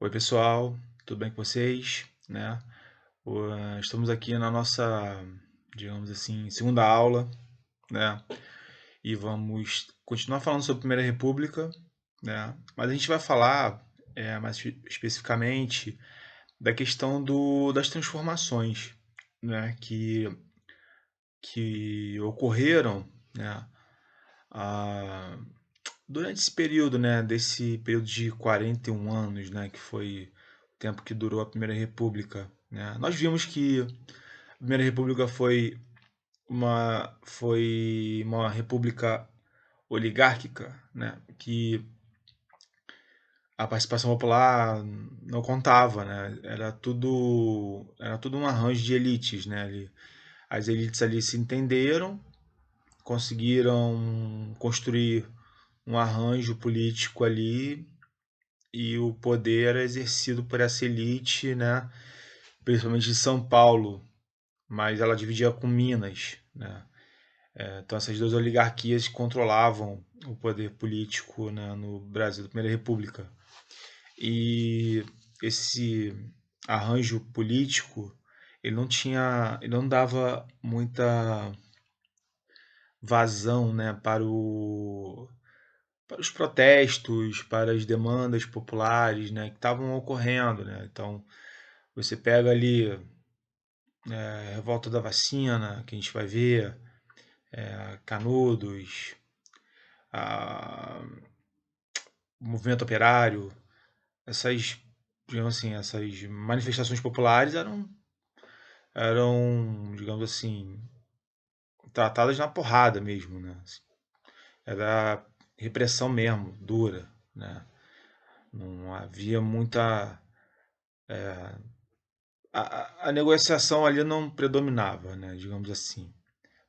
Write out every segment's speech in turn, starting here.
Oi, pessoal, tudo bem com vocês? Estamos aqui na nossa, digamos assim, segunda aula, né? E vamos continuar falando sobre a Primeira República, né? Mas a gente vai falar mais especificamente da questão das transformações, né? Que ocorreram, né? a- Durante esse período, né? Desse período de 41 anos, né? Que foi o tempo que durou a Primeira República, né? Nós vimos que a Primeira República foi uma república oligárquica, né? Que a participação popular não contava, né? Era tudo um arranjo de elites, né? As elites ali se entenderam, conseguiram construir um arranjo político ali e o poder era exercido por essa elite, né? Principalmente de São Paulo, mas ela dividia com Minas, né? Então essas duas oligarquias controlavam o poder político, né, no Brasil da Primeira República. E esse arranjo político, ele não dava muita vazão, né, para os protestos, para as demandas populares, né, que estavam ocorrendo, né? Então você pega ali a revolta da vacina, que a gente vai ver, Canudos, a, o movimento operário, essas, digamos assim, essas manifestações populares eram, digamos assim, tratadas na porrada mesmo, né? Era repressão mesmo, dura, né? Não havia muita. A negociação ali não predominava, né? Digamos assim,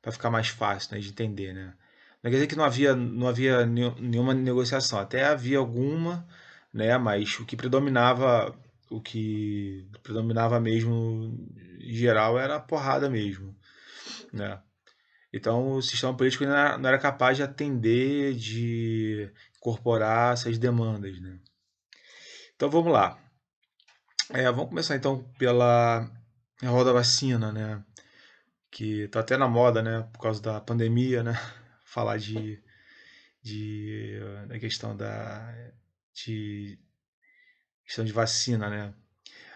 para ficar mais fácil, né, de entender, né? Não quer dizer que não havia nenhuma negociação, até havia alguma, né? Mas o que predominava mesmo, em geral, era a porrada mesmo, né? Então o sistema político não era capaz de atender, de incorporar essas demandas, né? Então vamos lá. Vamos começar então pela roda vacina, né? Que tá até na moda, né? Por causa da pandemia, né? Falar da de questão de vacina, né?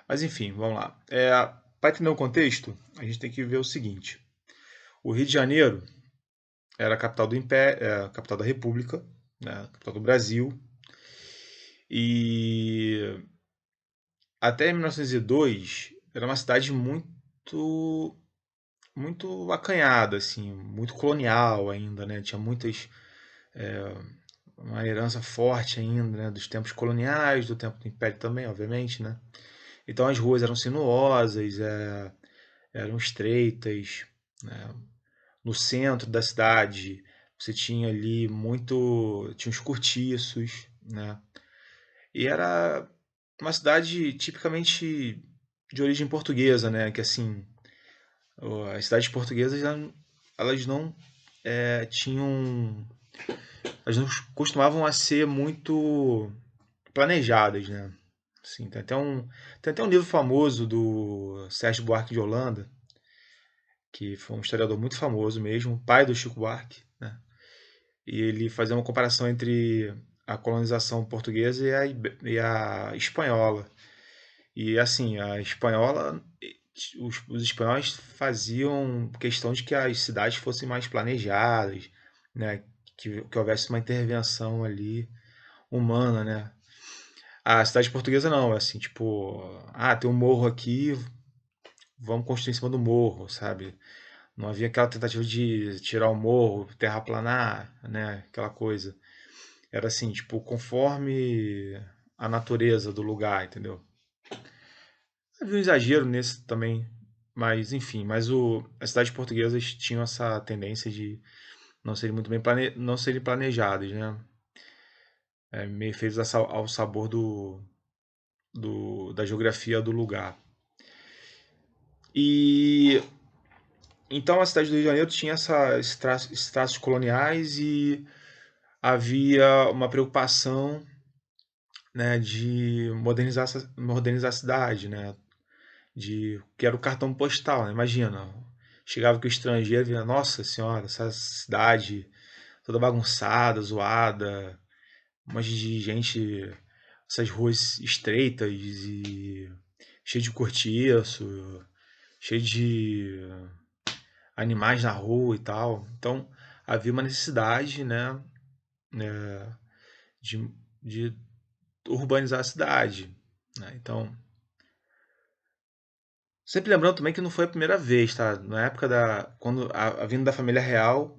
Mas enfim, vamos lá. Para entender o contexto, a gente tem que ver o seguinte: o Rio de Janeiro era a capital do Império, a capital da República, né? A capital do Brasil, e até 1902 era uma cidade muito acanhada, assim, muito colonial ainda, né? Tinha uma herança forte ainda, né? Dos tempos coloniais, do tempo do Império também, obviamente, né? Então as ruas eram sinuosas, eram estreitas, né? No centro da cidade você tinha ali tinha os cortiços, né? E era uma cidade tipicamente de origem portuguesa, né? Que assim, as cidades portuguesas elas não tinham, elas não costumavam a ser muito planejadas, né? Assim, tem até um livro famoso do Sérgio Buarque de Holanda, que foi um historiador muito famoso mesmo, pai do Chico Buarque, né? E ele fazia uma comparação entre a colonização portuguesa e a espanhola. E assim, a espanhola, os espanhóis faziam questão de que as cidades fossem mais planejadas, né? Que houvesse uma intervenção ali humana, né? A cidade portuguesa não, é assim, tipo, tem um morro aqui, vamos construir em cima do morro, sabe? Não havia aquela tentativa de tirar o morro, terraplanar, né? Aquela coisa. Era assim, tipo, conforme a natureza do lugar, entendeu? Havia um exagero nesse também, mas enfim, as cidades portuguesas tinham essa tendência de não serem muito bem não serem planejadas, né? Meio feitos ao sabor da geografia do lugar. E então a cidade do Rio de Janeiro tinha esses traços coloniais e havia uma preocupação né, de modernizar a cidade, né, de que era o cartão postal, né? Imagina, chegava que o estrangeiro via, nossa senhora, essa cidade toda bagunçada, zoada, um monte de gente, essas ruas estreitas e cheio de cortiço, cheio de animais na rua e tal. Então havia uma necessidade, né, de, de urbanizar a cidade, né? Então, sempre lembrando também que não foi a primeira vez, tá? Na época quando a vinda da família real,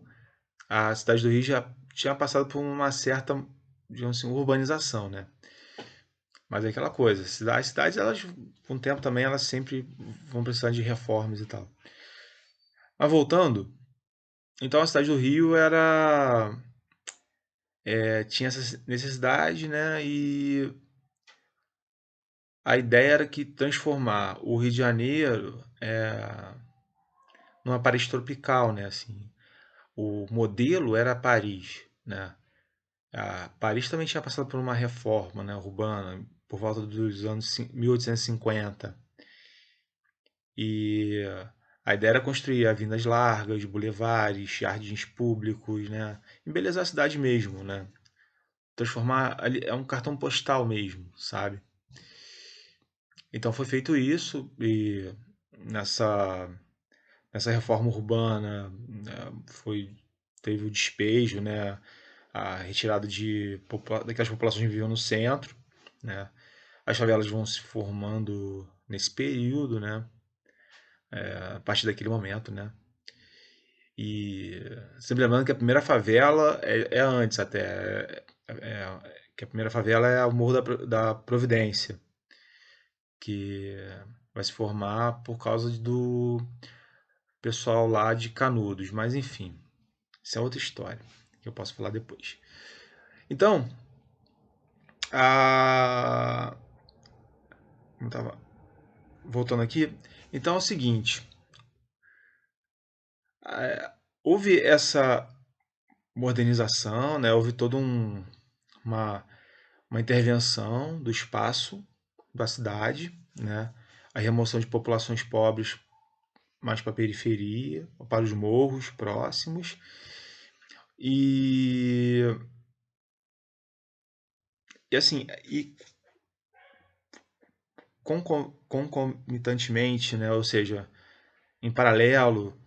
a cidade do Rio já tinha passado por uma certa, digamos assim, urbanização, né? Mas é aquela coisa, as cidades, elas, com o tempo também, elas sempre vão precisar de reformas e tal. Mas voltando, então a cidade do Rio tinha essa necessidade, né? E a ideia era que transformar o Rio de Janeiro numa Paris tropical, né? Assim, o modelo era Paris, né? Paris também tinha passado por uma reforma, né, urbana por volta dos anos 1850. E a ideia era construir avenidas largas, bulevares, jardins públicos, né? Embelezar a cidade mesmo, né? Transformar ali, é um cartão postal mesmo, sabe? Então foi feito isso e nessa nessa reforma urbana, né, teve o despejo, né? A retirada daquelas populações que viviam no centro, né? As favelas vão se formando nesse período, né? A partir daquele momento, né? E sempre lembrando que a primeira favela é antes até, que a primeira favela é o Morro da Providência, que vai se formar por causa do pessoal lá de Canudos, mas enfim, isso é outra história que eu posso falar depois. Então, a... Como tava voltando aqui, então é o seguinte, houve essa modernização, né? Houve toda uma, uma intervenção do espaço da cidade, né? A remoção de populações pobres mais para a periferia, para os morros próximos. E, e assim, e concomitantemente, né? Ou seja, em paralelo,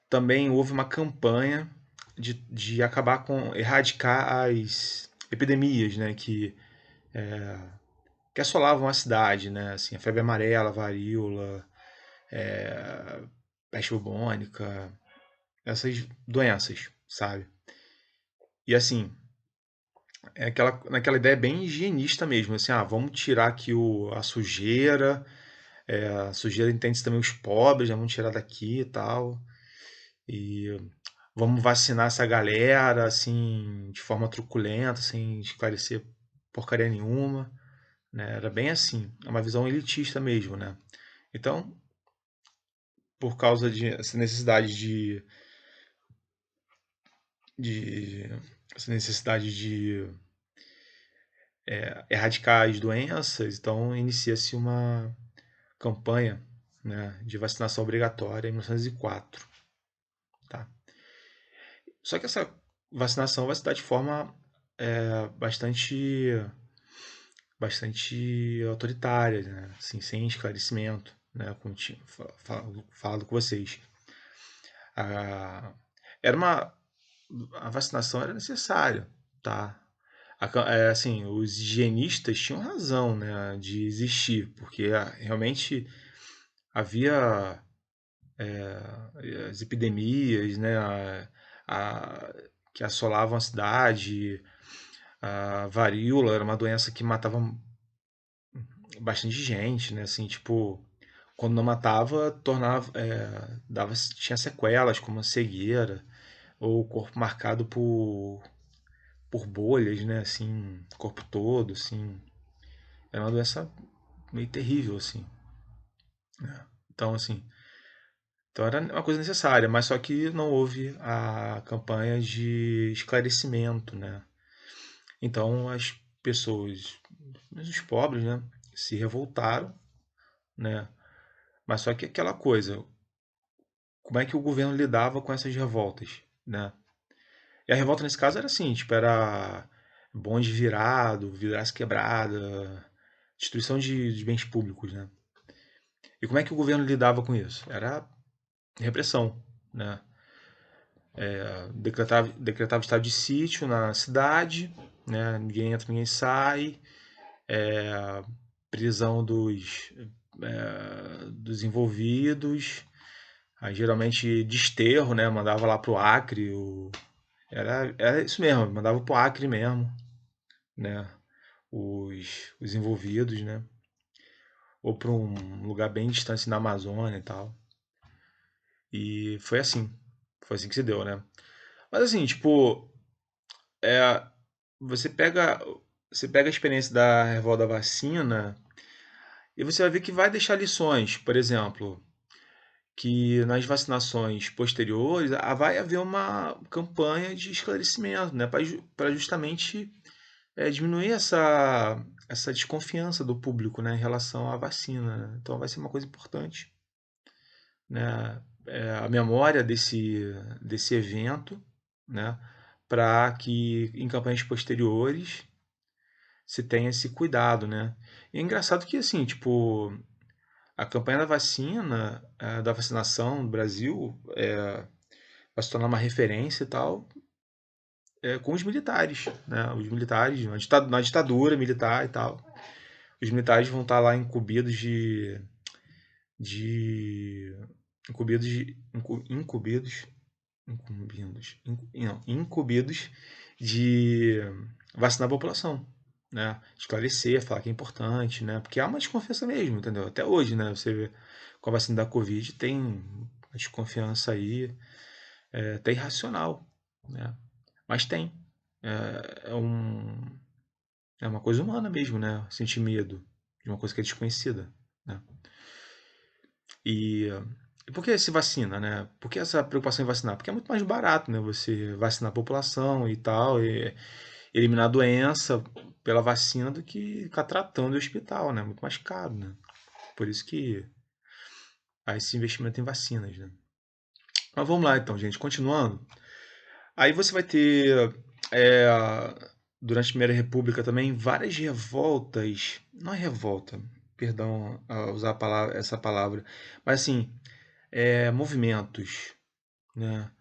também houve uma campanha de acabar com, erradicar as epidemias, né? Que assolavam a cidade, né? Assim, a febre amarela, a varíola, peste bubônica, essas doenças, sabe? E assim, naquela ideia bem higienista mesmo, assim, vamos tirar aqui a sujeira, a sujeira entende também os pobres, já vamos tirar daqui e tal, e vamos vacinar essa galera, assim, de forma truculenta, sem esclarecer porcaria nenhuma, né? Era bem assim, é uma visão elitista mesmo, né? Então, por causa de essa necessidade de essa necessidade de erradicar as doenças, então inicia-se uma campanha, né, de vacinação obrigatória em 1904, tá? Só que essa vacinação vai se dar de forma bastante autoritária, né? Assim, sem esclarecimento, né? Como tinha falado com vocês. A, era uma a vacinação era necessária, tá? Assim, os higienistas tinham razão, né, de existir, porque realmente havia as epidemias, né, que assolavam a cidade, a varíola era uma doença que matava bastante gente, né, assim, tipo, quando não matava, tinha sequelas, como a cegueira, ou o corpo marcado por bolhas, né, assim, corpo todo, assim, era uma doença meio terrível, assim, né? Então, assim, então era uma coisa necessária, mas só que não houve a campanha de esclarecimento, né? Então pessoas, os pobres, né, se revoltaram, né? Mas só que aquela coisa, como é que o governo lidava com essas revoltas, né? E a revolta nesse caso era assim, tipo, era bonde virado, vidraça quebrada, destruição de bens públicos, né? E como é que o governo lidava com isso? Era repressão, né? Decretava estado de sítio na cidade, né? Ninguém entra, ninguém sai, prisão dos envolvidos, aí geralmente desterro, né? Mandava lá pro Acre, era isso mesmo, mandava pro Acre mesmo, né? Os envolvidos, né? Ou para um lugar bem distante assim, na Amazônia e tal. E foi assim que se deu, né? Mas assim, tipo, é, você pega, você pega a experiência da revolta da vacina e você vai ver que vai deixar lições, por exemplo, que nas vacinações posteriores vai haver uma campanha de esclarecimento, né, para justamente diminuir essa desconfiança do público, né, em relação à vacina, né? Então vai ser uma coisa importante, né, a memória desse evento, né, para que em campanhas posteriores se tenha esse cuidado, né? E é engraçado que assim, tipo, a campanha da vacina, da vacinação no Brasil, vai se tornar uma referência e tal, com os militares, né? Os militares, na ditadura militar e tal. Os militares vão estar lá de incumbidos de, incumbidos, não, incumbidos de vacinar a população, né? Esclarecer, falar que é importante, né? Porque há uma desconfiança mesmo, entendeu? Até hoje, né? Você vê com a vacina da Covid tem uma desconfiança aí, até irracional, né? Mas tem. É, é um, é uma coisa humana mesmo, né? Sentir medo de uma coisa que é desconhecida, né? E, e por que se vacina, né? Por que essa preocupação em vacinar? Porque é muito mais barato, né? Você vacinar a população e tal, e eliminar a doença pela vacina do que ficar tratando em hospital, né? Muito mais caro, né? Por isso que há esse investimento em vacinas, né? Mas vamos lá então, gente. Continuando. Aí você vai ter, é, durante a Primeira República também, várias revoltas. Não é revolta, perdão usar essa palavra. Mas assim, movimentos, né?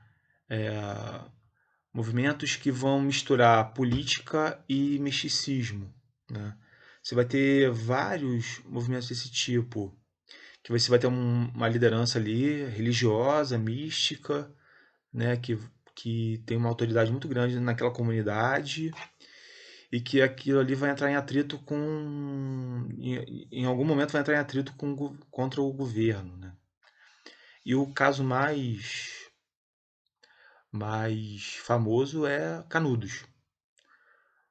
Movimentos que vão misturar política e misticismo, né? Você vai ter vários movimentos desse tipo, que você vai ter uma liderança ali religiosa, mística, né? Que tem uma autoridade muito grande naquela comunidade e que aquilo ali vai entrar em atrito em algum momento vai entrar em atrito contra o governo, né? E o caso mais famoso é Canudos.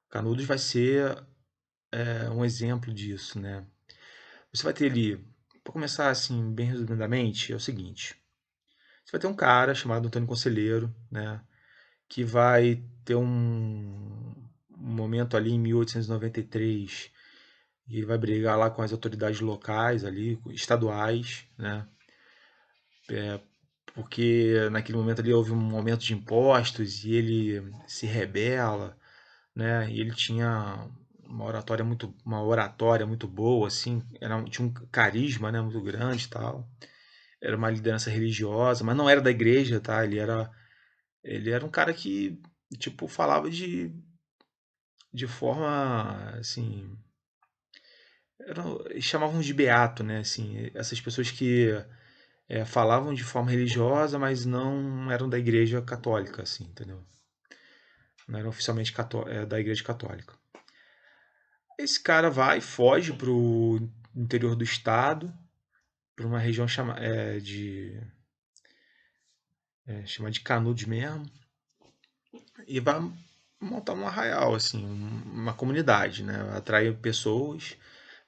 Canudos vai ser um exemplo disso, né? Você vai ter ali, para começar assim, bem resumidamente, é o seguinte: você vai ter um cara chamado Antônio Conselheiro, né? Que vai ter um momento ali em 1893 e ele vai brigar lá com as autoridades locais ali, estaduais, né? Porque naquele momento ali houve um aumento de impostos e ele se rebela, né? E ele tinha uma oratória muito boa, assim, tinha um carisma, né, muito grande, e tal. Era uma liderança religiosa, mas não era da igreja, tá? Ele era um cara que, tipo, falava de forma, assim, eles chamavam de beato, né? Assim, essas pessoas que falavam de forma religiosa, mas não eram da igreja católica, assim, entendeu? Não eram oficialmente da igreja católica. Esse cara vai, foge pro interior do estado, para uma região chamada de Canudos mesmo, e vai montar um arraial, assim, uma comunidade, né? Atrai pessoas,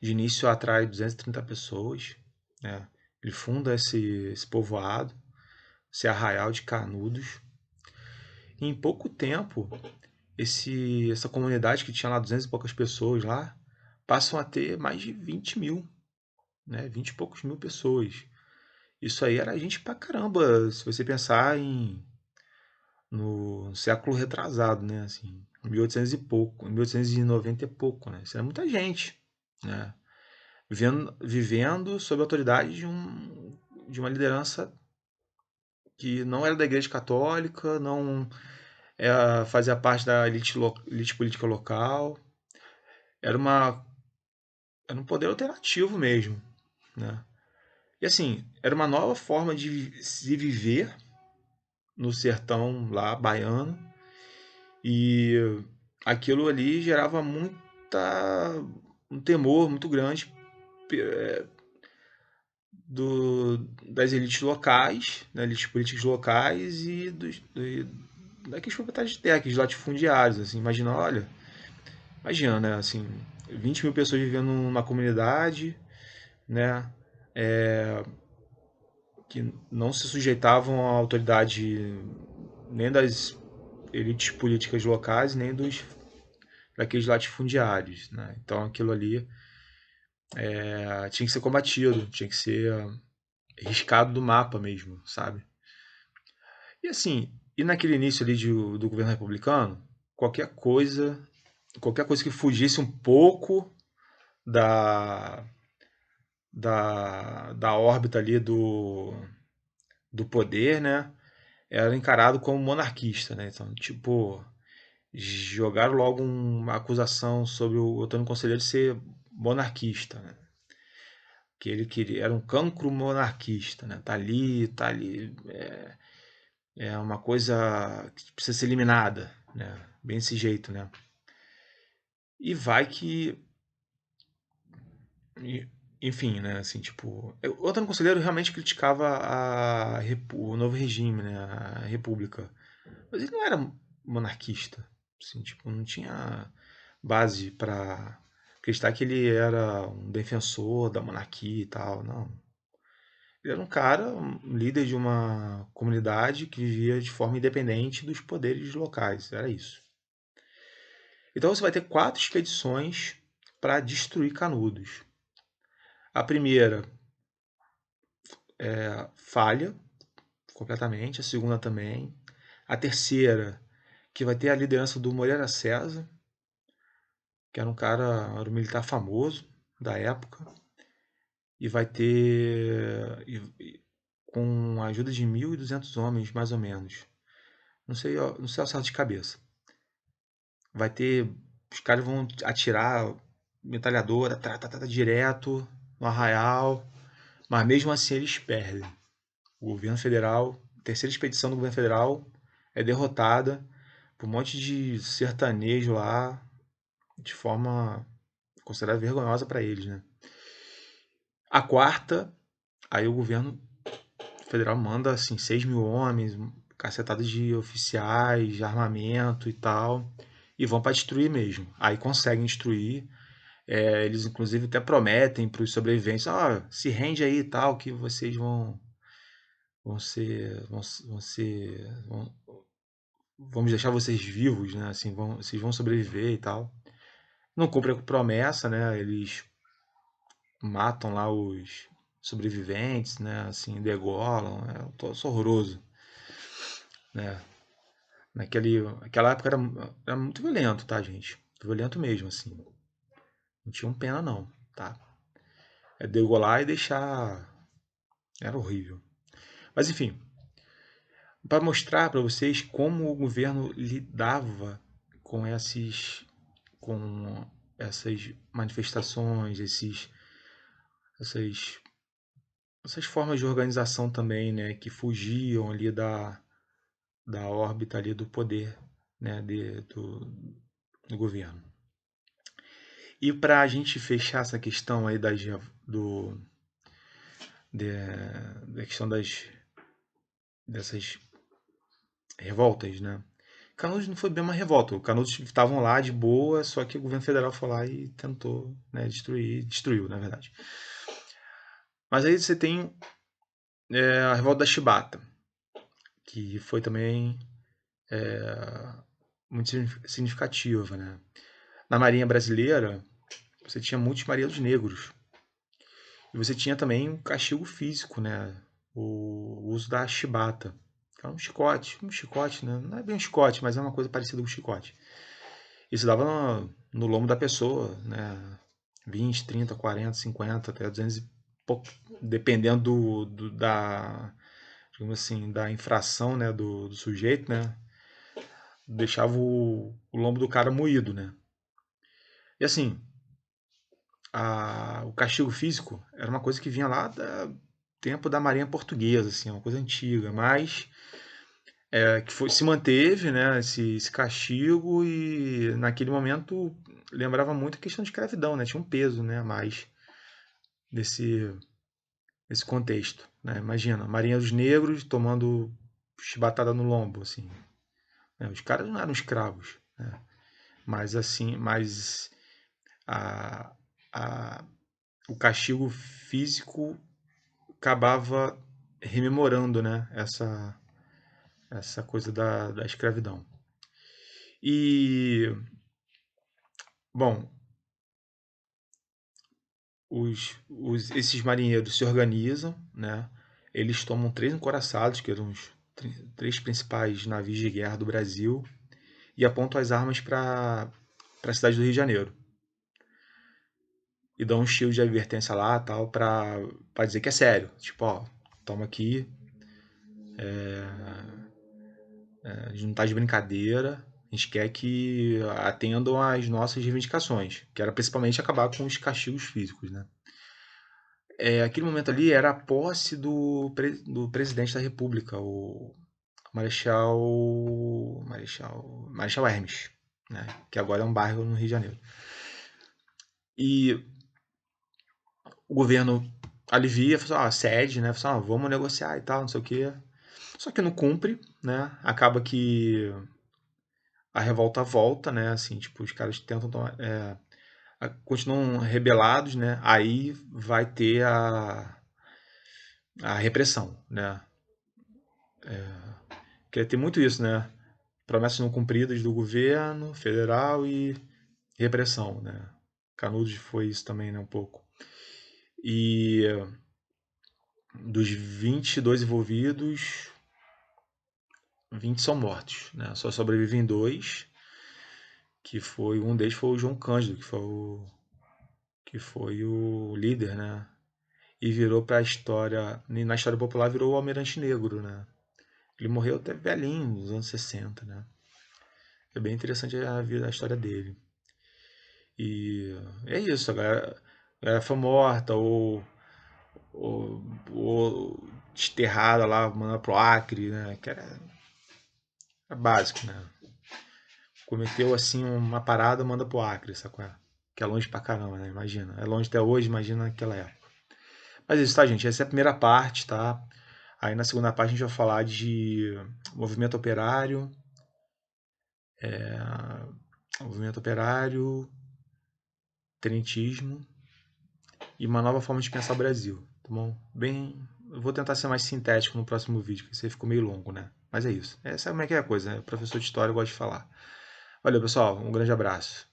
de início atrai 230 pessoas, né? Ele funda esse povoado, esse arraial de Canudos, e em pouco tempo essa comunidade que tinha lá 200 e poucas pessoas lá, passam a ter mais de 20 mil, né? 20 e poucos mil pessoas. Isso aí era gente pra caramba, se você pensar no século retrasado, né? Assim, 1800 e pouco, 1890 e pouco, né? Isso era muita gente, né? Vivendo sob a autoridade de uma liderança que não era da Igreja Católica, não fazia parte da elite política local. Era uma era um poder alternativo mesmo, né? E assim, era uma nova forma de se viver no sertão lá baiano, e aquilo ali gerava um temor muito grande das elites locais, das elites políticas locais daqueles proprietários de terra, aqueles latifundiários, assim, imagina, né, assim, 20 mil pessoas vivendo numa comunidade, né, que não se sujeitavam à autoridade nem das elites políticas locais, nem daqueles latifundiários, né? Então aquilo ali tinha que ser combatido, tinha que ser riscado do mapa mesmo, sabe? E assim, e naquele início ali do governo republicano, qualquer coisa, qualquer coisa que fugisse um pouco da, da órbita ali do poder, né? Era encarado como monarquista, né? Então, tipo, jogaram logo uma acusação sobre o Otônio Conselheiro ser monarquista, né? Que ele queria, era um cancro monarquista, né? Tá ali, é uma coisa que precisa ser eliminada, né? Bem desse jeito, né? E vai que, enfim, né? Assim, tipo, o Otônio Conselheiro realmente criticava o novo regime, né? A República, mas ele não era monarquista, assim, tipo, não tinha base para acreditar que ele era um defensor da monarquia e tal, não. Ele era um cara, um líder de uma comunidade que vivia de forma independente dos poderes locais, era isso. Então você vai ter 4 expedições para destruir Canudos. A primeira falha completamente, a segunda também. A terceira, que vai ter a liderança do Moreira César, que era um militar famoso da época, e vai ter, com a ajuda de 1.200 homens, mais ou menos. Não sei ao certo de cabeça. Vai ter, os caras vão atirar metralhadora, direto no arraial, mas mesmo assim eles perdem. O governo federal, a terceira expedição do governo federal é derrotada por um monte de sertanejo lá, de forma considerada vergonhosa para eles, né? A quarta, aí o governo federal manda assim 6 mil homens, cacetada de oficiais, de armamento e tal, e vão para destruir mesmo. Aí conseguem destruir. Eles inclusive até prometem para os sobreviventes, se rende aí e tal, que vocês vão ser, vão ser, vamos deixar vocês vivos, né? Assim, vocês vão sobreviver e tal. Não cumpre a promessa, né? Eles matam lá os sobreviventes, né? Assim, degolam, é um troço horroroso, né? Aquela época era muito violento, tá, gente? Violento mesmo, assim. Não tinha pena, não, tá? É degolar e deixar. Era horrível. Mas enfim, para mostrar para vocês como o governo lidava com com essas manifestações, essas, essas formas de organização também, né, que fugiam ali da órbita ali do poder, né, do governo. E para a gente fechar essa questão aí do, de, da questão dessas revoltas, né? Canudos não foi bem uma revolta. Os Canudos estavam lá de boa, só que o governo federal foi lá e tentou, né, destruiu, na verdade. Mas aí você tem a revolta da Chibata, que foi também muito significativa, né? Na Marinha Brasileira, você tinha muitos marinheiros negros. E você tinha também um castigo físico, né? O uso da chibata, que é um chicote, né? Não é bem um chicote, mas é uma coisa parecida com um chicote. Isso dava no lombo da pessoa, né? 20, 30, 40, 50, até 200 e pouco, dependendo digamos assim, da infração, né, do sujeito, né? Deixava o lombo do cara moído, né? E assim, o castigo físico era uma coisa que vinha lá do tempo da Marinha Portuguesa, assim, uma coisa antiga, mas que se manteve, né, esse castigo e naquele momento lembrava muito a questão de escravidão, né? Tinha um peso, né, a mais desse, desse contexto, né? Imagina, marinheiros negros tomando chibatada no lombo, assim, né? Os caras não eram escravos, né? Mas assim, a, a, o castigo físico acabava rememorando, né, essa coisa da escravidão. E, bom, esses marinheiros se organizam, né? Eles tomam 3 encoraçados, que eram os 3 principais navios de guerra do Brasil, e apontam as armas para a cidade do Rio de Janeiro. E dão um estilo de advertência lá, tal, para dizer que é sério. Tipo, ó, toma aqui, a gente não tá de brincadeira, a gente quer que atendam às nossas reivindicações, que era principalmente acabar com os castigos físicos, né? Aquele momento ali era a posse do presidente da República, o Marechal Hermes, né? Que agora é um bairro no Rio de Janeiro. E o governo alivia, fala assim, cede, né? Fala assim, vamos negociar e tal, não sei o quê. Só que não cumpre, né? Acaba que a revolta volta, né? Assim, tipo, os caras tentam tomar, continuam rebelados, né? Aí vai ter a repressão, né? Quer ter muito isso, né? Promessas não cumpridas do governo federal e repressão, né? Canudos foi isso também, né? Um pouco. E dos 22 envolvidos, 20 são mortos, né? Só sobrevivem 2, que foi um deles foi o João Cândido, que foi o líder, né? E virou para a história, na história popular virou o Almirante Negro, né? Ele morreu até velhinho, nos anos 60, né? É bem interessante a história dele. E é isso, a galera foi morta ou desterrada lá, mandada pro Acre, né? Que é básico, né? Cometeu assim uma parada, manda pro Acre, sacou? Que é longe pra caramba, né? Imagina. É longe até hoje, imagina naquela época. Mas é isso, tá, gente? Essa é a primeira parte, tá? Aí na segunda parte a gente vai falar de movimento operário, movimento operário, tenentismo e uma nova forma de pensar o Brasil, tá bom? Eu vou tentar ser mais sintético no próximo vídeo, porque esse aí ficou meio longo, né? Mas é isso. Sabe como é que é a coisa, né? O professor de história gosta de falar. Valeu, pessoal. Um grande abraço.